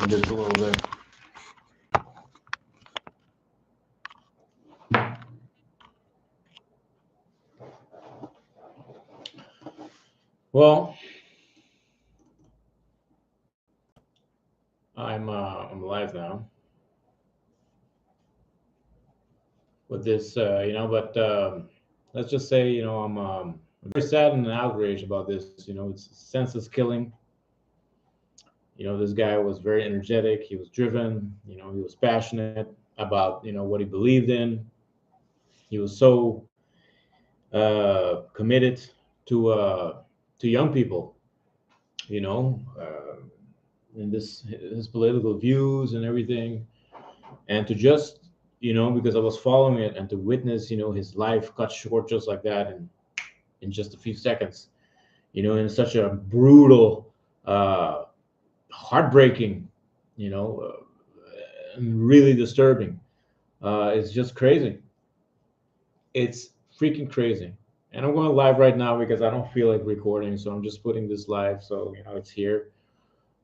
this a little bit. Well, I'm live now with this, but let's just say, I'm very sad and outraged about this. It's senseless killing. This guy was very energetic. He was driven. He was passionate about, what he believed in. He was so committed to young people, you know, uh, and this his political views and everything, and to just, because I was following it and to witness, his life cut short just like that in just a few seconds, in such a brutal, uh, heartbreaking, you know, and really disturbing. It's just crazy. It's freaking crazy. And I'm going live right now because I don't feel like recording, so I'm just putting this live, so it's here.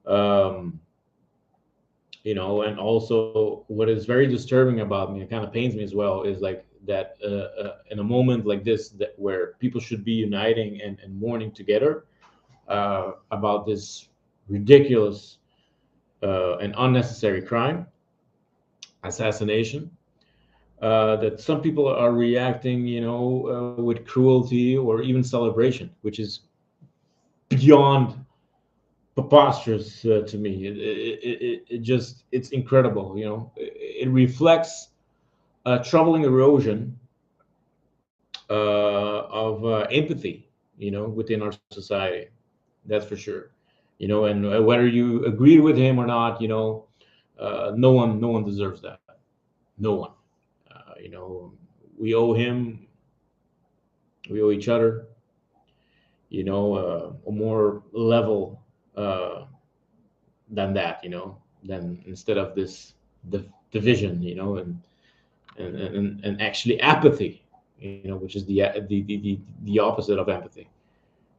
Um, and also what is very disturbing about me, it kind of pains me as well, is like that in a moment like this, that where people should be uniting and mourning together about this ridiculous and unnecessary crime, assassination, that some people are reacting, with cruelty or even celebration, which is beyond preposterous to me. It just, it's incredible. It reflects a troubling erosion of empathy, within our society. That's for sure. And whether you agree with him or not, no one deserves that. No one. We owe him, we owe each other, a more level uh, than that, than instead of this division, and actually apathy, which is the opposite of empathy,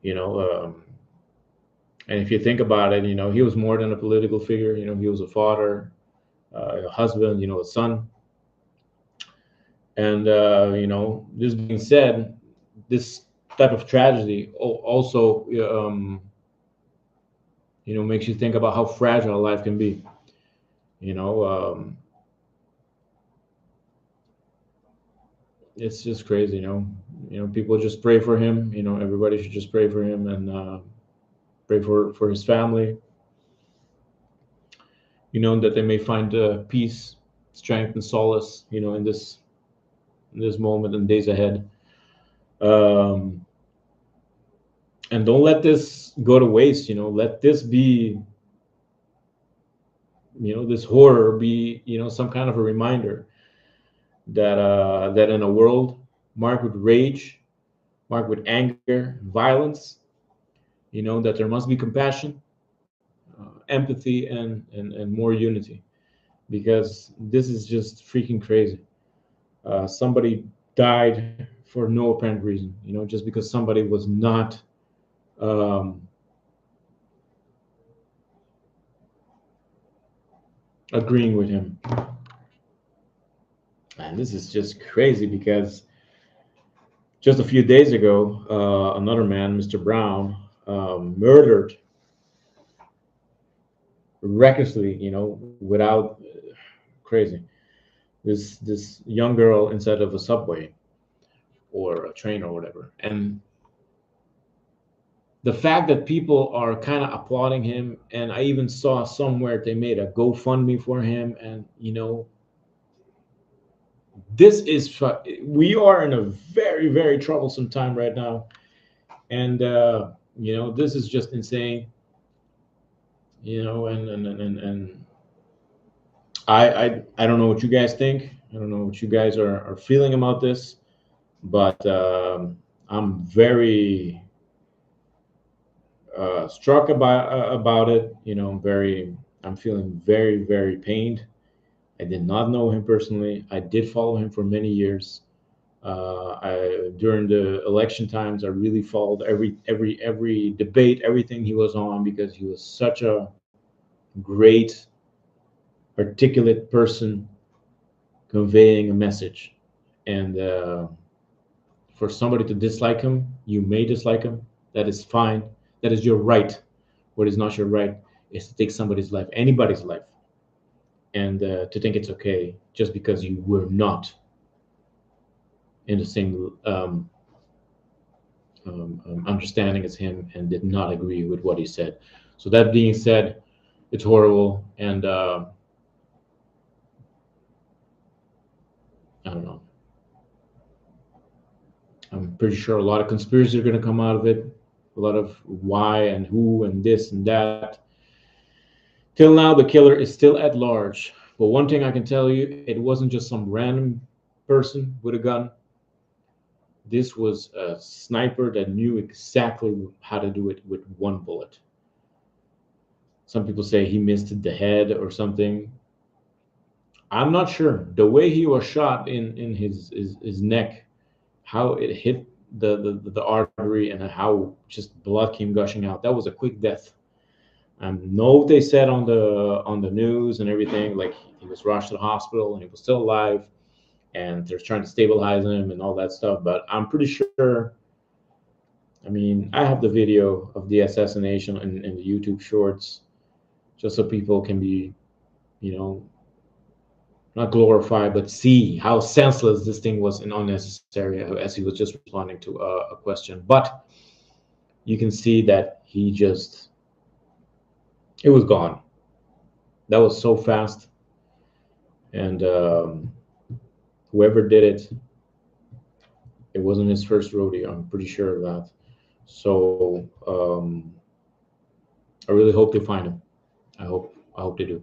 you know. And if you think about it, he was more than a political figure. He was a father, a husband, a son. And this being said, this type of tragedy also makes you think about how fragile life can be. You know, it's just crazy. People just pray for him. Everybody should just pray for him and pray for his family. That they may find peace, strength, and solace. In this moment and days ahead. Um, and don't let this go to waste. Let this be, this horror be, some kind of a reminder that in a world marked with rage, marked with anger, violence, that there must be compassion, empathy, and more unity, because this is just freaking crazy. Somebody died for no apparent reason, just because somebody was not um, agreeing with him. And this is just crazy because just a few days ago, another man, Mr. Brown, murdered recklessly, without crazy, this young girl inside of a subway or a train or whatever. And the fact that people are kind of applauding him, and I even saw somewhere they made a GoFundMe for him, and this is we are in a very, very troublesome time right now, and this is just insane. And I don't know what you guys think. I don't know what you guys are feeling about this, but I'm very struck about it. I'm feeling very, very pained. I did not know him personally. I did follow him for many years. During the election times, I really followed every debate, everything he was on, because he was such a great articulate person conveying a message. And for somebody to dislike him, you may dislike him. That is fine. That is your right. What is not your right is to take somebody's life, anybody's life, and to think it's okay just because you were not in the same understanding as him and did not agree with what he said. So that being said, it's horrible, and I don't know. I'm pretty sure a lot of conspiracies are going to come out of it, a lot of why and who and this and that. Till now, the killer is still at large. But one thing I can tell you, it wasn't just some random person with a gun. This was a sniper that knew exactly how to do it with one bullet. Some people say he missed the head or something. I'm not sure. The way he was shot in his neck, how it hit the artery and how just blood came gushing out. That was a quick death. No, they said on the news and everything, like he was rushed to the hospital and he was still alive, and they're trying to stabilize him and all that stuff. But I'm pretty sure. I mean, I have the video of the assassination in the YouTube shorts, just so people can be, you know, not glorified, but see how senseless this thing was and unnecessary as he was just responding to a question. But you can see that he just, it was gone. That was so fast. And whoever did it, it wasn't his first rodeo. I'm pretty sure of that. So I really hope they find him. I hope they do.